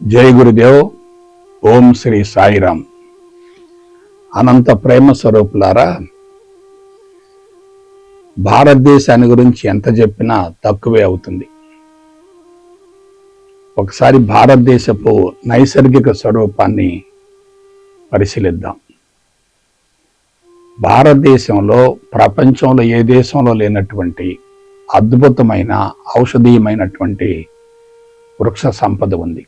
జై గురుదేవ్. ఓం శ్రీ సాయిరామ్. అనంత ప్రేమ స్వరూపులారా, భారతదేశాన్ని గురించి ఎంత చెప్పినా తక్కువే అవుతుంది. ఒకసారి భారతదేశపు నైసర్గిక స్వరూపాన్ని పరిశీలిద్దాం. భారతదేశంలో ప్రపంచంలో ఏ దేశంలో లేనటువంటి అద్భుతమైన ఔషధీయమైనటువంటి వృక్ష సంపద ఉంది.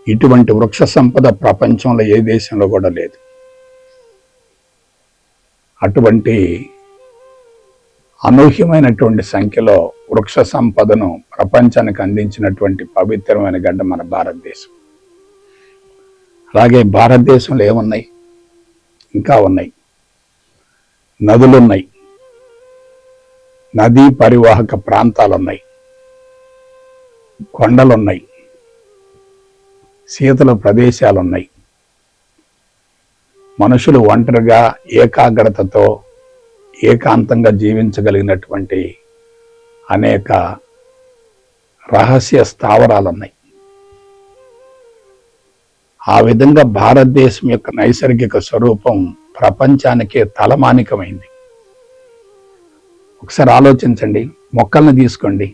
ఇటువంటి వృక్ష సంపద ప్రపంచంలో ఏ దేశంలో కూడా లేదు. అటువంటి అనూహ్యమైనటువంటి సంఖ్యలో వృక్ష సంపదను ప్రపంచానికి అందించినటువంటి పవిత్రమైన గడ్డ మన భారతదేశం. అలాగే భారతదేశంలో ఏమున్నాయి? ఇంకా ఉన్నాయి. నదులున్నాయి, నదీ పరివాహక ప్రాంతాలున్నాయి, కొండలున్నాయి, శీతల ప్రదేశాలున్నాయి. మనుషులు ఒంటరిగా ఏకాగ్రతతో ఏకాంతంగా జీవించగలిగినటువంటి అనేక రహస్య స్థావరాలున్నాయి. ఆ విధంగా భారతదేశం యొక్క నైసర్గిక స్వరూపం ప్రపంచానికే తలమానికమైంది. ఒకసారి ఆలోచించండి. మొక్కల్ని తీసుకోండి.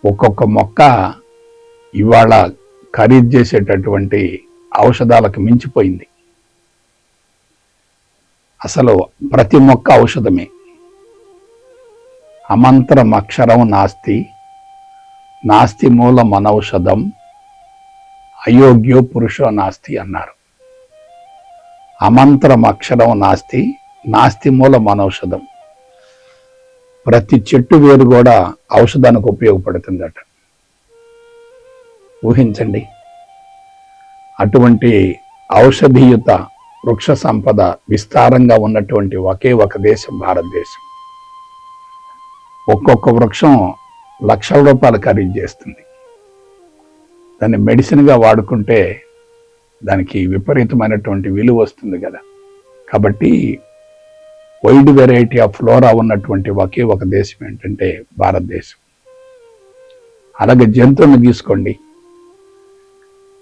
ఒక్కొక్క మొక్క ఇవాళ ఖరీదు చేసేటటువంటి ఔషధాలకు మించిపోయింది. అసలు ప్రతి మొక్క ఔషధమే. అమంతరం అక్షరం నాస్తి, నాస్తి మూలం అనౌషధం, అయోగ్యో పురుషో నాస్తి అన్నారు. అమంతరం అక్షరం నాస్తి, నాస్తి మూలం అనౌషధం. ప్రతి చెట్టు వేరు కూడా ఔషధానికి ఉపయోగపడుతుందట. ఊహించండి. అటువంటి ఔషధీయుత వృక్ష సంపద విస్తారంగా ఉన్నటువంటి ఒకే ఒక దేశం భారతదేశం. ఒక్కొక్క వృక్షం లక్షల రూపాయలు ఖరీదు చేస్తుంది. దాన్ని మెడిసిన్గా వాడుకుంటే దానికి విపరీతమైనటువంటి విలువ వస్తుంది కదా. కాబట్టి వైడ్ వెరైటీ ఆఫ్ ఫ్లోరా ఉన్నటువంటి ఒకే ఒక దేశం ఏంటంటే భారతదేశం. అలాగే జంతువులను తీసుకోండి.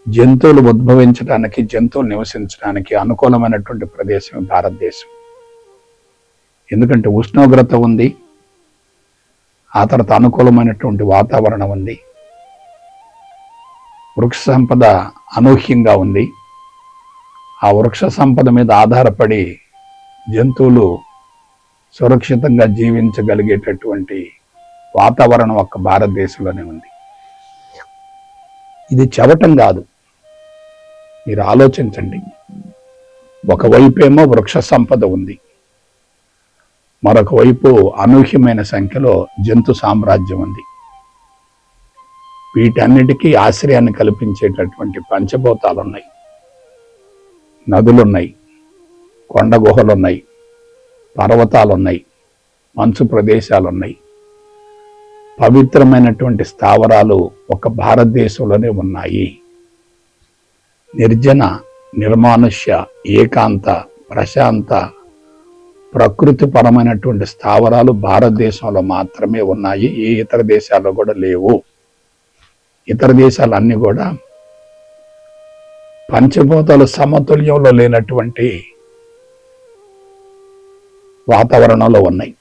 జంతువులు ఉద్భవించడానికి, జంతువులు నివసించడానికి అనుకూలమైనటువంటి ప్రదేశం భారతదేశం. ఎందుకంటే ఉష్ణోగ్రత ఉంది, ఆ తర్వాత అనుకూలమైనటువంటి వాతావరణం ఉంది, వృక్ష సంపద అనూహ్యంగా ఉంది. ఆ వృక్ష సంపద మీద ఆధారపడి జంతువులు సురక్షితంగా జీవించగలిగేటటువంటి వాతావరణం ఒక్క భారతదేశంలోనే ఉంది. ఇది చెప్పటం కాదు, మీరు ఆలోచించండి. ఒకవైపేమో వృక్ష సంపద ఉంది, మరొక వైపు అనూహ్యమైన సంఖ్యలో జంతు సామ్రాజ్యం ఉంది. వీటన్నిటికీ ఆశ్రయాన్ని కల్పించేటటువంటి పంచభూతాలున్నాయి, నదులున్నాయి, కొండ గుహలున్నాయి, పర్వతాలున్నాయి, మంచు ప్రదేశాలున్నాయి. పవిత్రమైనటువంటి స్థావరాలు ఒక భారతదేశంలోనే ఉన్నాయి. నిర్జన, నిర్మానుష్య, ఏకాంత, ప్రశాంత, ప్రకృతిపరమైనటువంటి స్థావరాలు భారతదేశంలో మాత్రమే ఉన్నాయి. ఏ ఇతర దేశాల్లో కూడా లేవు. ఇతర దేశాలన్నీ కూడా పంచభూతాలు సమతుల్యంలో లేనటువంటి వాతావరణంలో ఉన్నాయి.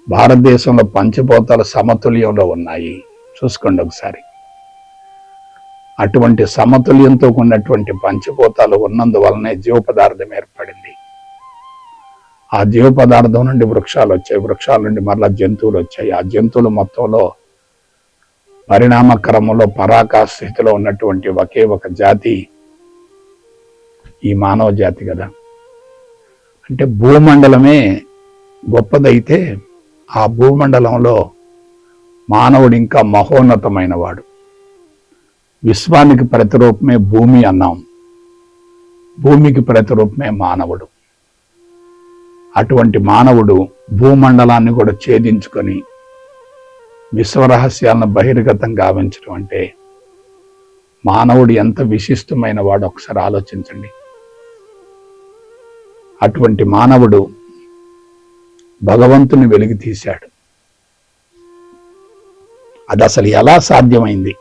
భారతదేశంలో పంచభూతాలు సమతుల్యంలో ఉన్నాయి. చూసుకోండి ఒకసారి. అటువంటి సమతుల్యంతో ఉన్నటువంటి పంచభూతాలు ఉన్నందువలనే జీవ పదార్థం ఏర్పడింది. ఆ జీవ పదార్థం నుండి వృక్షాలు వచ్చాయి, వృక్షాల నుండి మరలా జంతువులు వచ్చాయి. ఆ జంతువులు మొత్తంలో పరిణామ క్రమంలో పరాకాష్ఠ స్థితిలో ఉన్నటువంటి ఒకే ఒక జాతి ఈ మానవ జాతి కదా. అంటే భూమండలమే గొప్పదైతే ఆ భూమండలంలో మానవుడు ఇంకా మహోన్నతమైన వాడు. విశ్వానికి ప్రతిరూపమే భూమి అన్నాం, భూమికి ప్రతిరూపమే మానవుడు. అటువంటి మానవుడు భూమండలాన్ని కూడా ఛేదించుకొని విశ్వరహస్యాలను బహిర్గతం గావించడం అంటే మానవుడు ఎంత విశిష్టమైన వాడు ఒకసారి ఆలోచించండి. అటువంటి మానవుడు భగవంతుని వెలికి తీశాడు. అది అసలు ఎలా సాధ్యమైంది?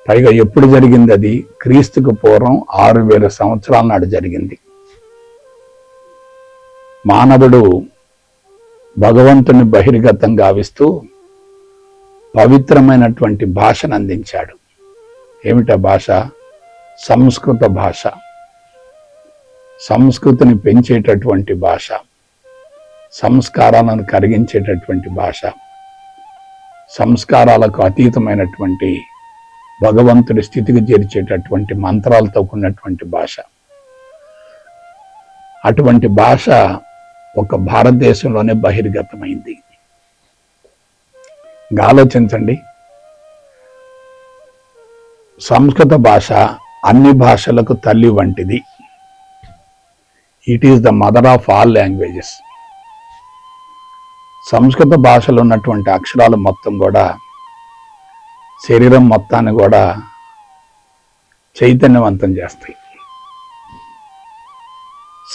పైగా ఎప్పుడు జరిగింది? అది క్రీస్తుకు పూర్వం 6000 సంవత్సరాల నాడు జరిగింది. మానవుడు భగవంతుని బహిర్గతం గావిస్తూ పవిత్రమైనటువంటి భాషను అందించాడు. ఏమిటా భాష? సంస్కృత భాష. సంస్కృతిని పెంచేటటువంటి భాష, సంస్కారాలను కరిగించేటటువంటి భాష, సంస్కారాలకు అతీతమైనటువంటి భగవంతుడి స్థితికి చేర్చేటటువంటి మంత్రాలతో కూడినటువంటి భాష. అటువంటి భాష ఒక భారతదేశంలోనే బహిర్గతమైంది. ఆలోచించండి, సంస్కృత భాష అన్ని భాషలకు తల్లి వంటిది. It is the mother of all languages. సంస్కృత భాషలో ఉన్నటువంటి అక్షరాలు మొత్తం కూడా శరీరం మొత్తాన్ని కూడా చైతన్యవంతం చేస్తాయి.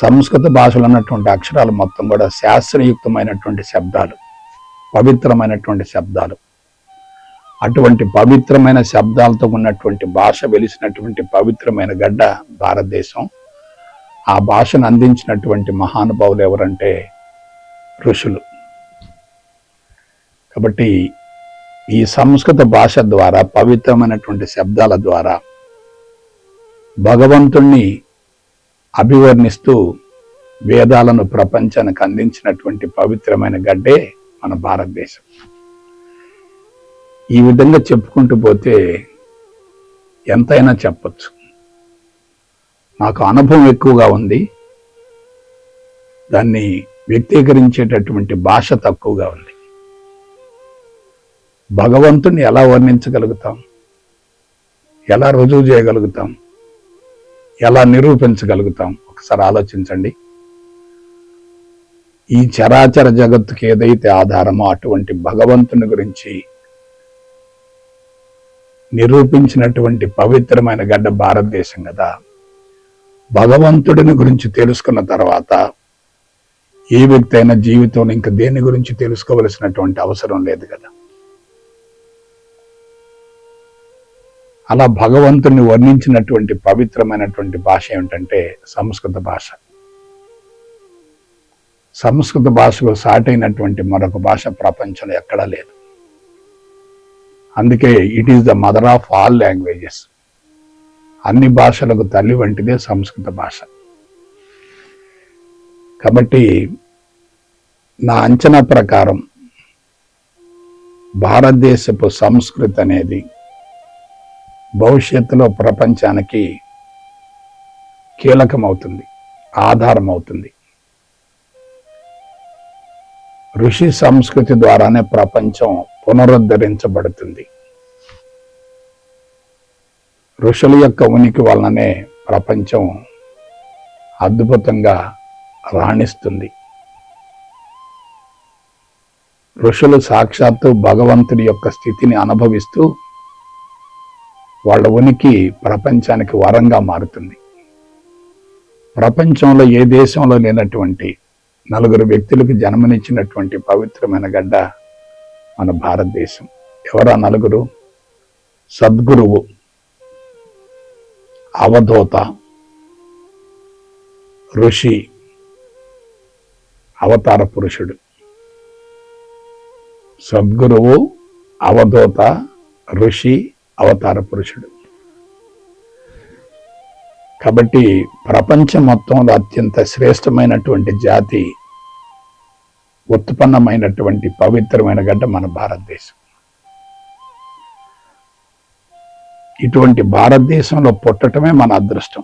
సంస్కృత భాషలో ఉన్నటువంటి అక్షరాలు మొత్తం కూడా శాస్త్రయుక్తమైనటువంటి శబ్దాలు, పవిత్రమైనటువంటి శబ్దాలు. అటువంటి పవిత్రమైన శబ్దాలతో ఉన్నటువంటి భాష వెలిసినటువంటి పవిత్రమైన గడ్డ భారతదేశం. ఆ భాషను అందించినటువంటి మహానుభావులు ఎవరంటే ఋషులు. కాబట్టి ఈ సంస్కృత భాష ద్వారా, పవిత్రమైనటువంటి శబ్దాల ద్వారా భగవంతుణ్ణి అభివర్ణిస్తూ వేదాలను ప్రపంచానికి అందించినటువంటి పవిత్రమైన గడ్డే మన భారతదేశం. ఈ విధంగా చెప్పుకుంటూ పోతే ఎంతైనా చెప్పచ్చు. నాకు అనుభవం ఎక్కువగా ఉంది, దాన్ని వ్యక్తీకరించేటటువంటి భాష తక్కువగా ఉంది. భగవంతుని ఎలా వర్ణించగలుగుతాం? ఎలా రుజువు చేయగలుగుతాం? ఎలా నిరూపించగలుగుతాం? ఒకసారి ఆలోచించండి. ఈ చరాచర జగత్తుకి ఏదైతే ఆధారమో అటువంటి భగవంతుని గురించి నిరూపించినటువంటి పవిత్రమైన గడ్డ భారతదేశం కదా. భగవంతుడిని గురించి తెలుసుకున్న తర్వాత ఏ వ్యక్తి అయినా జీవితంలో ఇంకా దేని గురించి తెలుసుకోవలసినటువంటి అవసరం లేదు కదా. అలా భగవంతుని వర్ణించినటువంటి పవిత్రమైనటువంటి భాష ఏమిటంటే సంస్కృత భాష. సంస్కృత భాషకు సాటైనటువంటి మరొక భాష ప్రపంచంలో ఎక్కడా లేదు. అందుకే it is the mother of all languages. అన్ని భాషలకు తల్లి వంటిదే సంస్కృత భాష. కాబట్టి నా అంచనా ప్రకారం భారతదేశపు సంస్కృతి అనేది భవిష్యత్తులో ప్రపంచానికి కీలకమవుతుంది, ఆధారం అవుతుంది. ఋషి సంస్కృతి ద్వారానే ప్రపంచం పునరుద్ధరించబడుతుంది. ఋషుల యొక్క ఉనికి వలననే ప్రపంచం అద్భుతంగా రాణిస్తుంది. ఋషులు సాక్షాత్తు భగవంతుడి యొక్క స్థితిని అనుభవిస్తూ వాళ్ళ ఉనికి ప్రపంచానికి వరంగా మారుతుంది. ప్రపంచంలో ఏ దేశంలో లేనటువంటి 4 వ్యక్తులకు జన్మనిచ్చినటువంటి పవిత్రమైన గడ్డ మన భారతదేశం. ఎవరా 4? సద్గురువు, అవధూత, ఋషి, అవతార పురుషుడు. సద్గురువు, అవధూత, ఋషి, అవతార పురుషుడు. కాబట్టి ప్రపంచం మొత్తంలో అత్యంత శ్రేష్టమైనటువంటి జాతి ఉత్పన్నమైనటువంటి పవిత్రమైన గడ్డ మన భారతదేశం. ఇటువంటి భారతదేశంలో పుట్టడమే మన అదృష్టం.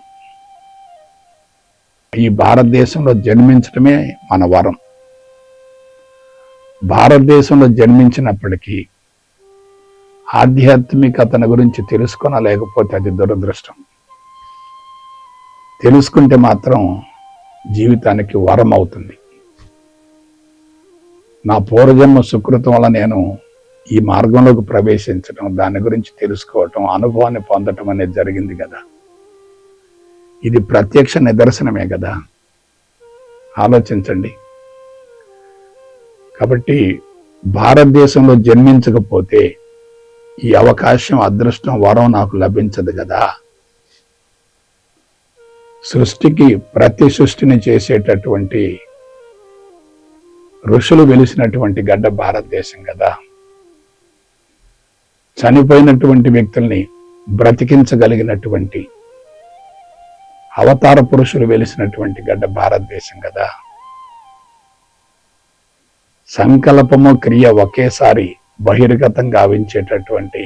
ఈ భారతదేశంలో జన్మించడమే మన వరం. భారతదేశంలో జన్మించినప్పటికీ ఆధ్యాత్మికతను గురించి తెలుసుకోనలేకపోతే అది దురదృష్టం. తెలుసుకుంటే మాత్రం జీవితానికి వరం అవుతుంది. నా పూర్వజన్మ సుకృతం వల్ల నేను ఈ మార్గంలోకి ప్రవేశించడం, దాని గురించి తెలుసుకోవటం, అనుభవాన్ని పొందటం అనేది జరిగింది కదా. ఇది ప్రత్యక్ష నిదర్శనమే కదా. ఆలోచించండి. కాబట్టి భారతదేశంలో జన్మించకపోతే ఈ అవకాశం, అదృష్టం, వరం నాకు లభించదు కదా. ప్రతి సృష్టిని చేసేటటువంటి ఋషులు వెలిసినటువంటి గడ్డ భారతదేశం కదా. చనిపోయినటువంటి వ్యక్తుల్ని బ్రతికించగలిగినటువంటి అవతార పురుషులు వెలిసినటువంటి గడ్డ భారతదేశం కదా. సంకల్పము క్రియ ఒకేసారి బహిర్గతం గావించేటటువంటి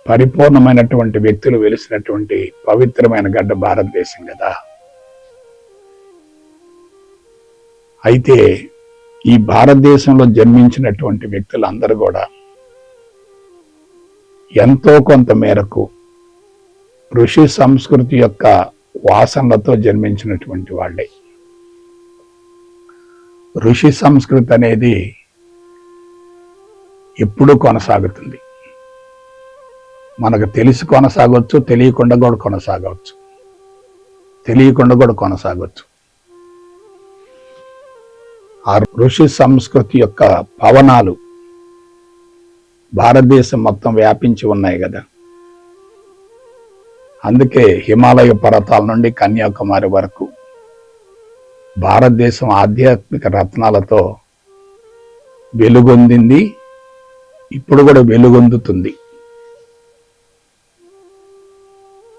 పరిపూర్ణమైనటువంటి వ్యక్తులు వెలిసినటువంటి పవిత్రమైన గడ్డ భారతదేశం కదా. అయితే ఈ భారతదేశంలో జన్మించినటువంటి వ్యక్తులందరూ కూడా ఎంతో కొంత మేరకు ఋషి సంస్కృతి యొక్క వాసనలతో జన్మించినటువంటి వాళ్ళే. ఋషి సంస్కృతి అనేది ఎప్పుడూ కొనసాగుతుంది. మనకు తెలిసి కొనసాగవచ్చు, తెలియకుండా కూడా కొనసాగవచ్చు. ఆ ఋషి సంస్కృతి యొక్క పవనాలు భారతదేశం మొత్తం వ్యాపించి ఉన్నాయి కదా. అందుకే హిమాలయ పర్వతాల నుండి కన్యాకుమారి వరకు భారతదేశం ఆధ్యాత్మిక రత్నాలతో వెలుగొందింది, ఇప్పుడు కూడా వెలుగొందుతుంది.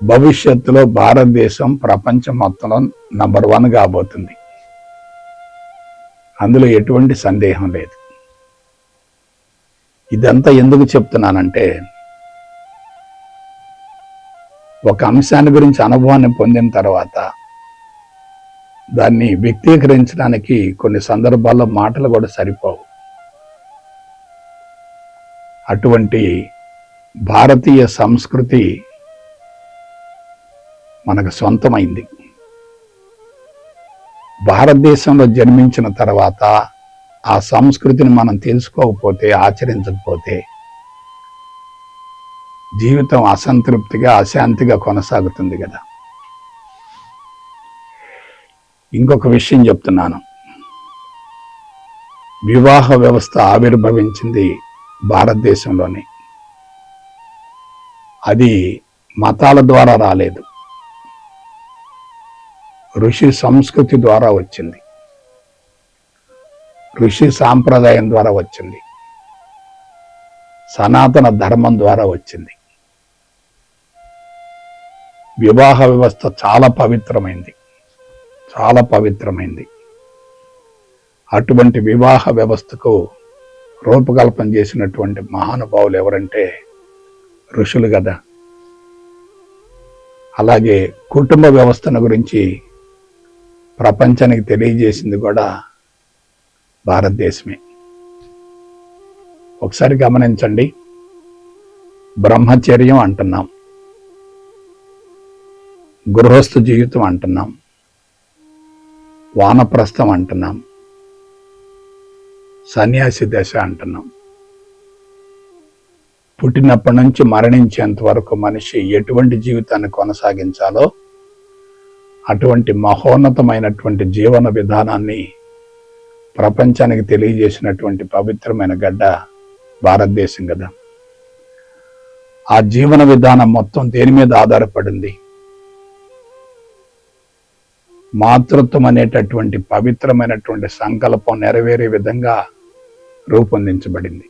భవిష్యత్తులో భారతదేశం ప్రపంచం మొత్తంలో నంబర్ 1 కాబోతుంది. అందులో ఎటువంటి సందేహం లేదు. ఇదంతా ఎందుకు చెప్తున్నానంటే, ఒక అంశాన్ని గురించి అనుభవాన్ని పొందిన తర్వాత దాన్ని వ్యక్తీకరించడానికి కొన్ని సందర్భాల్లో మాటలు కూడా సరిపోవు. అటువంటి భారతీయ సంస్కృతి మనకు సొంతమైంది. భారతదేశంలో జన్మించిన తర్వాత ఆ సంస్కృతిని మనం తెలుసుకోకపోతే, ఆచరించకపోతే జీవితం అసంతృప్తిగా, అశాంతిగా కొనసాగుతుంది కదా. ఇంకొక విషయం చెప్తున్నాను. వివాహ వ్యవస్థ ఆవిర్భవించింది భారతదేశంలోనే. అది మతాల ద్వారా రాలేదు, ఋషి సంస్కృతి ద్వారా వచ్చింది, ఋషి సాంప్రదాయం ద్వారా వచ్చింది, సనాతన ధర్మం ద్వారా వచ్చింది. వివాహ వ్యవస్థ చాలా పవిత్రమైంది. అటువంటి వివాహ వ్యవస్థకు రూపకల్పన చేసినటువంటి మహానుభావులు ఎవరంటే ఋషులు కదా. అలాగే కుటుంబ వ్యవస్థను గురించి ప్రపంచానికి తెలియజేసింది కూడా భారతదేశమే. ఒకసారి గమనించండి. బ్రహ్మచర్యం అంటున్నాం, గృహస్థ జీవితం అంటున్నాం, వానప్రస్థం అంటున్నాం, సన్యాసి దశ అంటున్నాం. పుట్టినప్పటి నుంచి మరణించేంత వరకు మనిషి ఎటువంటి జీవితాన్ని కొనసాగించాలో అటువంటి మహోన్నతమైనటువంటి జీవన విధానాన్ని ప్రపంచానికి తెలియజేసినటువంటి పవిత్రమైన గడ్డ భారతదేశం కదా. ఆ జీవన విధానం మొత్తం దేని మీద ఆధారపడింది? మాతృత్వం అనేటటువంటి పవిత్రమైనటువంటి సంకల్పం నెరవేరే విధంగా రూపొందించబడింది.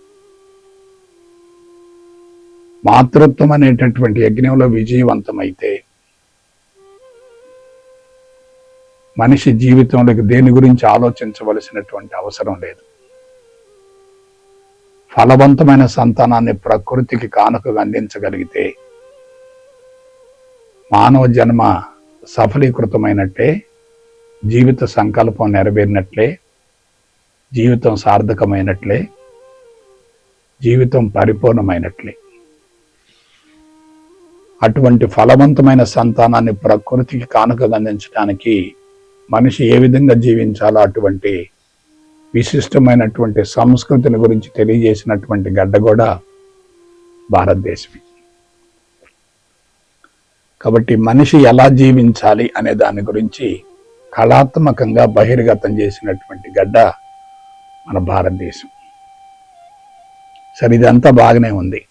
మాతృత్వం అనేటటువంటి యజ్ఞంలో విజయవంతమైతే మనిషి జీవితంలోకి దేని గురించి ఆలోచించవలసినటువంటి అవసరం లేదు. ఫలవంతమైన సంతానాన్ని ప్రకృతికి కానుకగా అందించగలిగితే మానవ జన్మ సఫలీకృతమైనట్లే, జీవిత సంకల్పం నెరవేరినట్లే, జీవితం సార్థకమైనట్లే, జీవితం పరిపూర్ణమైనట్లే. అటువంటి ఫలవంతమైన సంతానాన్ని ప్రకృతికి కానుకగా అందించడానికి మనిషి ఏ విధంగా జీవించాలో అటువంటి విశిష్టమైనటువంటి సంస్కృతిని గురించి తెలియజేసినటువంటి గడ్డ కూడా భారతదేశమే. కాబట్టి మనిషి ఎలా జీవించాలి అనే దాని గురించి కళాత్మకంగా బహిర్గతం చేసినటువంటి గడ్డ మన భారతదేశం. సరే, ఇదంతా బాగానే ఉంది.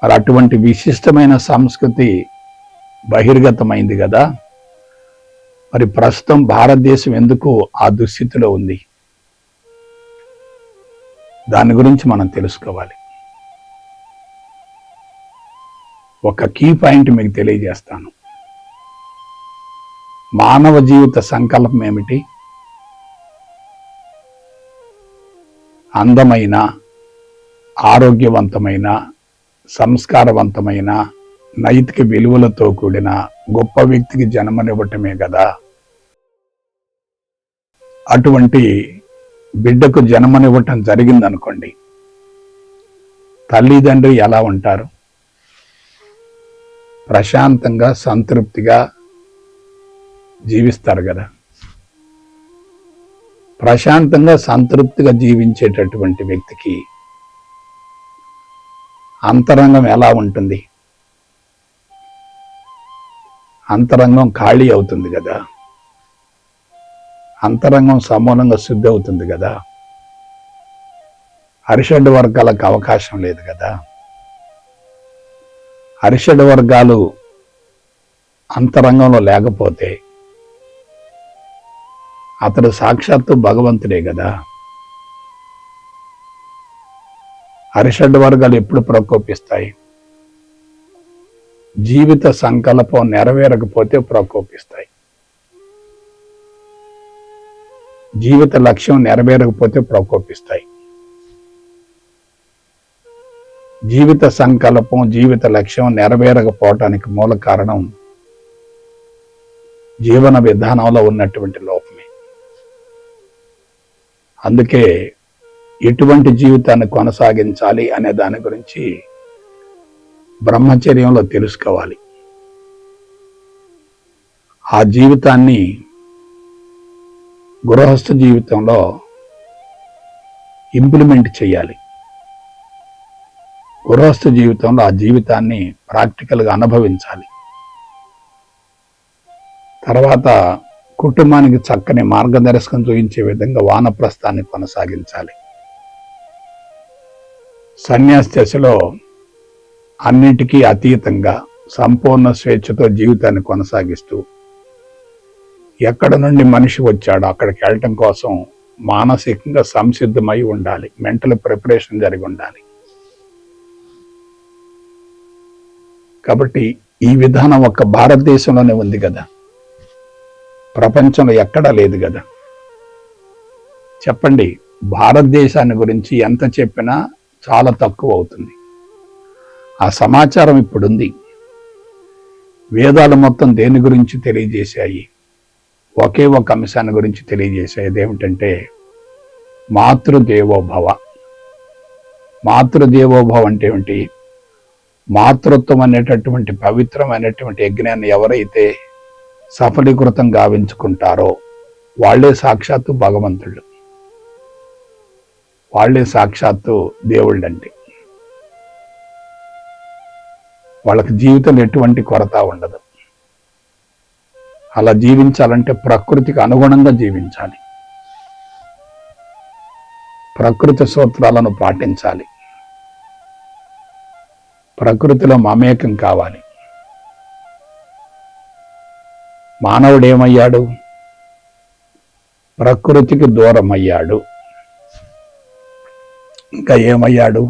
మరి అటువంటి విశిష్టమైన సంస్కృతి బహిర్గతమైంది కదా, మరి ప్రస్తుతం భారతదేశం ఎందుకు ఆ దుస్థితిలో ఉంది? దాని గురించి మనం తెలుసుకోవాలి. ఒక కీ పాయింట్ మీకు తెలియజేస్తాను. మానవ జీవిత సంకల్పం ఏమిటి? అందమైన, ఆరోగ్యవంతమైన, సంస్కారవంతమైన, నైతిక విలువలతో కూడిన గొప్ప వ్యక్తికి జన్మనివ్వటమే కదా. అటువంటి బిడ్డకు జన్మనివ్వటం జరిగిందనుకోండి, తల్లిదండ్రి ఎలా ఉంటారు? ప్రశాంతంగా, సంతృప్తిగా జీవిస్తారు కదా. ప్రశాంతంగా, సంతృప్తిగా జీవించేటటువంటి వ్యక్తికి అంతరంగం ఎలా ఉంటుంది? అంతరంగం ఖాళీ అవుతుంది కదా. అంతరంగం సమూలంగా శుద్ధి అవుతుంది కదా. అరిషడ్ వర్గాలకు అవకాశం లేదు కదా. అరిషడ్ వర్గాలు అంతరంగంలో లేకపోతే అతడు సాక్షాత్తు భగవంతుడే కదా. అరిషడ్ వర్గాలు ఎప్పుడు ప్రకోపిస్తాయి? జీవిత సంకల్పం నెరవేరకపోతే ప్రకోపిస్తాయి. జీవిత లక్ష్యం నెరవేరకపోతే ప్రకోపిస్తాయి. జీవిత సంకల్పం, జీవిత లక్ష్యం నెరవేరకపోవటానికి మూల కారణం జీవన విధానంలో ఉన్నటువంటి లోపమే. అందుకే ఎటువంటి జీవితాన్ని కొనసాగించాలి అనే దాని గురించి బ్రహ్మచర్యంలో తెలుసుకోవాలి. ఆ జీవితాన్ని గృహస్థ జీవితంలో ఇంప్లిమెంట్ చేయాలి. గృహస్థ జీవితంలో ఆ జీవితాన్ని ప్రాక్టికల్గా అనుభవించాలి. తర్వాత కుటుంబానికి చక్కని మార్గదర్శకం చూపించే విధంగా వానప్రస్థాన్ని కొనసాగించాలి. సన్యాస దశలో అన్నిటికీ అతీతంగా సంపూర్ణ స్వేచ్ఛతో జీవితాన్ని కొనసాగిస్తూ ఎక్కడ నుండి మనిషి వచ్చాడో అక్కడికి వెళ్ళటం కోసం మానసికంగా సంసిద్ధమై ఉండాలి. మెంటల్ ప్రిపరేషన్ జరిగి ఉండాలి. కాబట్టి ఈ విధానం ఒక్క భారతదేశంలోనే ఉంది కదా, ప్రపంచంలో ఎక్కడా లేదు కదా. చెప్పండి, భారతదేశాన్ని గురించి ఎంత చెప్పినా చాలా తక్కువ అవుతుంది. ఆ సమాచారం ఇప్పుడుంది. వేదాలు మొత్తం దేని గురించి తెలియజేశాయి? ఒకే ఒక అంశాన్ని గురించి తెలియజేశాయి. అదేమిటంటే మాతృదేవోభవ. మాతృదేవోభవ అంటే ఏమిటి? మాతృత్వం అనేటటువంటి పవిత్రమైనటువంటి యజ్ఞాన్ని ఎవరైతే సఫలీకృతం గావించుకుంటారో వాళ్లే సాక్షాత్తు భగవంతుడు, వాళ్లే సాక్షాత్తు దేవుళ్ళు. అంటే వాళ్ళకి జీవితంలో ఎటువంటి కొరత ఉండదు. అలా జీవించాలంటే ప్రకృతికి అనుగుణంగా జీవించాలి. ప్రకృతి సూత్రాలను పాటించాలి. ప్రకృతిలో మమేకం కావాలి. మానవుడు ఏమయ్యాడు? ప్రకృతికి దూరం అయ్యాడు. ఇంకా ఏమయ్యాడు?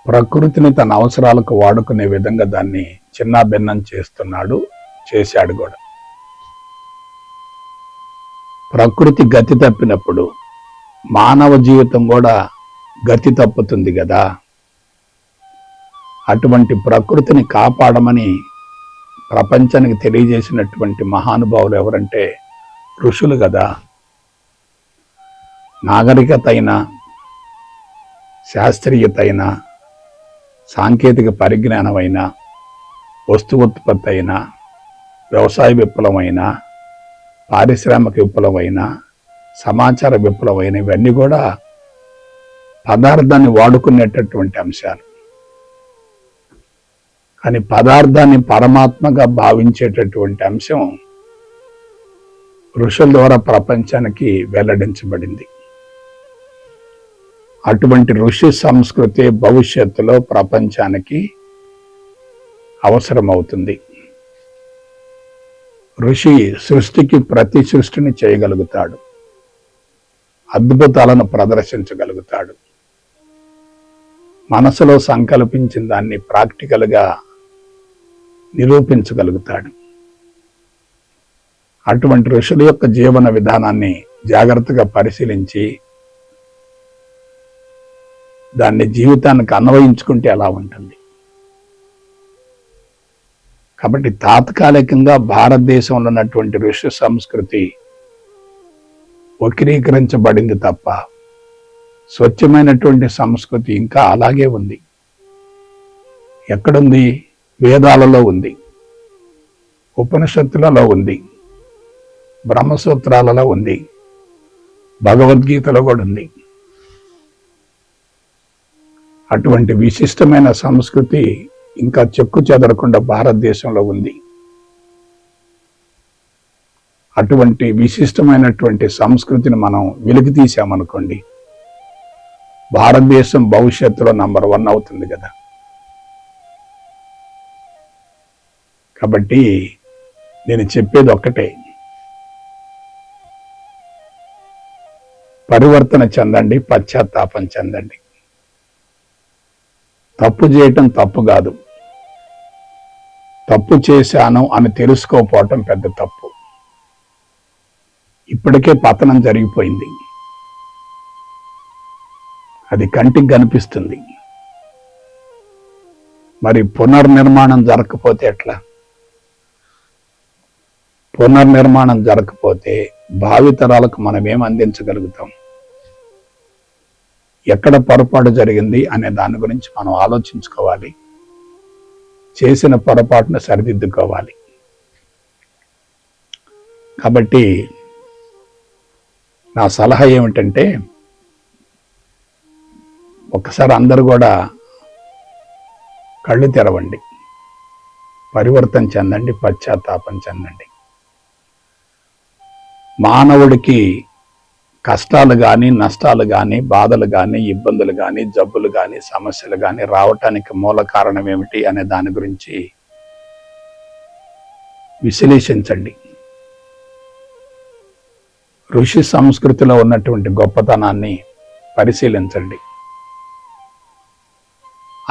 ప్రకృతిని తన అవసరాలకు వాడుకునే విధంగా దాన్ని చిన్నాభిన్నం చేశాడు కూడా. ప్రకృతి గతి తప్పినప్పుడు మానవ జీవితం కూడా గతి తప్పుతుంది కదా. అటువంటి ప్రకృతిని కాపాడమని ప్రపంచానికి తెలియజేసినటువంటి మహానుభావులు ఎవరంటే ఋషులు కదా. నాగరికత అయినా, శాస్త్రీయత అయినా, సాంకేతిక పరిజ్ఞానమైనా, వస్తు ఉత్పత్తి అయినా, వ్యవసాయ విప్లవమైనా, పారిశ్రామిక విప్లవమైనా, సమాచార విప్లవమైన ఇవన్నీ కూడా పదార్థాన్ని వాడుకునేటటువంటి అంశాలు. కానీ పదార్థాన్ని పరమాత్మగా భావించేటటువంటి అంశం ఋషుల ద్వారా ప్రపంచానికి వెల్లడించబడింది. అటువంటి ఋషి సంస్కృతి భవిష్యత్తులో ప్రపంచానికి అవసరమవుతుంది. ఋషి సృష్టికి ప్రతి సృష్టిని చేయగలుగుతాడు, అద్భుతాలను ప్రదర్శించగలుగుతాడు, మనసులో సంకల్పించిన దాన్ని ప్రాక్టికల్గా నిరూపించగలుగుతాడు. అటువంటి ఋషుల యొక్క జీవన విధానాన్ని జాగ్రత్తగా పరిశీలించి దాన్ని జీవితానికి అన్వయించుకుంటే ఎలా ఉంటుంది. కాబట్టి తాత్కాలికంగా భారతదేశంలో ఉన్నటువంటి ఋషి సంస్కృతి వక్రీకరించబడింది తప్ప స్వచ్ఛమైనటువంటి సంస్కృతి ఇంకా అలాగే ఉంది. ఎక్కడుంది? వేదాలలో ఉంది, ఉపనిషత్తులలో ఉంది, బ్రహ్మసూత్రాలలో ఉంది, భగవద్గీతలో కూడా ఉంది. అటువంటి విశిష్టమైన సంస్కృతి ఇంకా చెక్కు చెదరకుండా భారతదేశంలో ఉంది. అటువంటి విశిష్టమైనటువంటి సంస్కృతిని మనం వెలికి తీసామనుకోండి, భారతదేశం భవిష్యత్తులో నంబర్ 1 అవుతుంది కదా. కాబట్టి నేను చెప్పేది ఒక్కటే, పరివర్తన చెందండి, పశ్చాత్తాపం చెందండి. తప్పు చేయటం తప్పు కాదు, తప్పు చేశాను అని తెలుసుకోపోవటం పెద్ద తప్పు. ఇప్పటికే పతనం జరిగిపోయింది, అది కంటికి కనిపిస్తుంది. మరి పునర్నిర్మాణం జరగకపోతే ఎట్లా? పునర్నిర్మాణం జరగకపోతే భావితరాలకు మనం ఏం అందించగలుగుతాం? ఎక్కడ పొరపాటు జరిగింది అనే దాని గురించి మనం ఆలోచించుకోవాలి, చేసిన పొరపాటును సరిదిద్దుకోవాలి. కాబట్టి నా సలహా ఏమిటంటే, ఒక్కసారి అందరూ కూడా కళ్ళు తెరవండి, పరివర్తన చెందండి, పశ్చాత్తాపం చెందండి. మానవుడికి కష్టాలు కానీ, నష్టాలు కానీ, బాధలు కానీ, ఇబ్బందులు కానీ, జబ్బులు కానీ, సమస్యలు కానీ రావటానికి మూల కారణం ఏమిటి అనే దాని గురించి విశ్లేషించండి. ఋషి సంస్కృతిలో ఉన్నటువంటి గొప్పతనాన్ని పరిశీలించండి.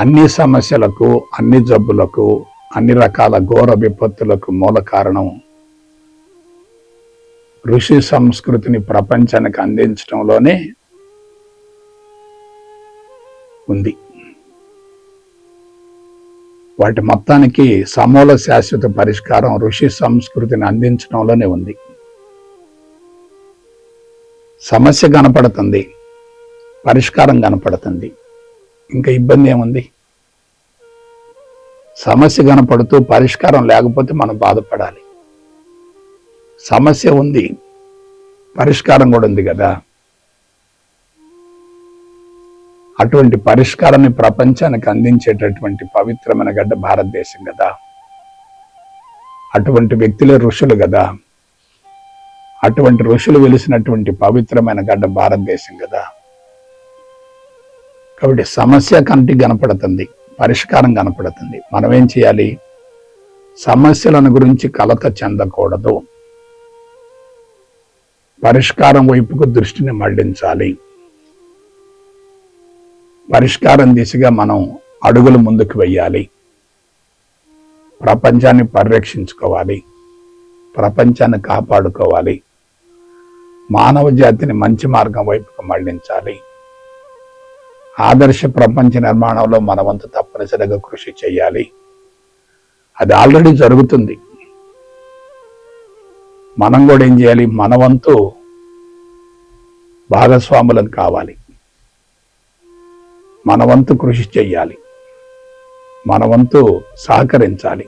అన్ని సమస్యలకు, అన్ని జబ్బులకు, అన్ని రకాల ఘోర విపత్తులకు మూల కారణం ఋషి సంస్కృతిని ప్రపంచానికి అందించడంలోనే ఉంది. వాటి మొత్తానికి సమూల శాశ్వత పరిష్కారం ఋషి సంస్కృతిని అందించడంలోనే ఉంది. సమస్య కనపడుతుంది, పరిష్కారం కనపడుతుంది, ఇంకా ఇబ్బంది ఏముంది? సమస్య కనపడుతూ పరిష్కారం లేకపోతే మనం బాధపడాలి. సమస్య ఉంది, పరిష్కారం కూడా ఉంది కదా. అటువంటి పరిష్కారాన్ని ప్రపంచానికి అందించేటటువంటి పవిత్రమైన గడ్డ భారతదేశం కదా. అటువంటి వ్యక్తులే ఋషులు కదా. అటువంటి ఋషులు వెలిసినటువంటి పవిత్రమైన గడ్డ భారతదేశం కదా. కాబట్టి సమస్య కంటికి కనపడుతుంది, పరిష్కారం కనపడుతుంది. మనం ఏం చేయాలి? సమస్యలను గురించి కలత చెందకూడదు, పరిష్కారం వైపుకు దృష్టిని మళ్లించాలి. పరిష్కారం దిశగా మనం అడుగులు ముందుకు వెయ్యాలి. ప్రపంచాన్ని పరిరక్షించుకోవాలి, ప్రపంచాన్ని కాపాడుకోవాలి, మానవ జాతిని మంచి మార్గం వైపుకు మళ్లించాలి. ఆదర్శ ప్రపంచ నిర్మాణంలో మన వంతు తప్పనిసరిగా కృషి చేయాలి. అది ఆల్రెడీ జరుగుతుంది. మనం కూడా ఏం చేయాలి? మన వంతు భాగస్వాములం కావాలి, మన వంతు కృషి చెయ్యాలి, మన వంతు సహకరించాలి.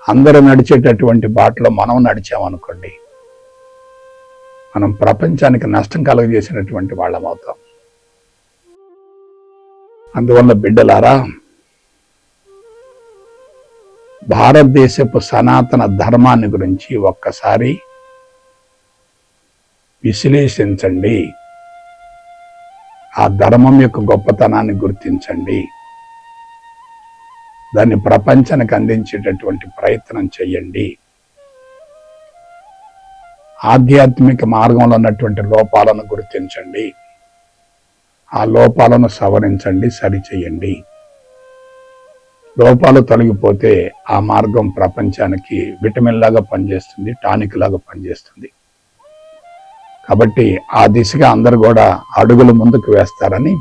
అందరూ నడిచేటటువంటి బాటలో మనం నడిచామనుకోండి, మనం ప్రపంచానికి నష్టం కలుగజేసినటువంటి వాళ్ళం అవుతాం. అందువల్ల బిడ్డలారా, భారతదేశపు సనాతన ధర్మాన్ని గురించి ఒక్కసారి విశ్లేషించండి. ఆ ధర్మం యొక్క గొప్పతనాన్ని గుర్తించండి. దాన్ని ప్రపంచానికి అందించేటటువంటి ప్రయత్నం చేయండి. ఆధ్యాత్మిక మార్గంలో ఉన్నటువంటి లోపాలను గుర్తించండి. ఆ లోపాలను సవరించండి, సరిచేయండి. లోపాలు తొలగిపోతే ఆ మార్గం ప్రపంచానికి విటమిన్ లాగా పనిచేస్తుంది, టానిక్ లాగా పనిచేస్తుంది. కాబట్టి ఆ దిశగా అందరూ కూడా అడుగులు ముందుకు వేస్తారని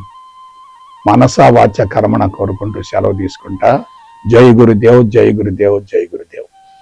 మనసా వాచ కర్మణ కోరుకుంటూ సెలవు తీసుకుంటా. జై గురుదేవ్, జై గురుదేవ్, జై గురుదేవ్.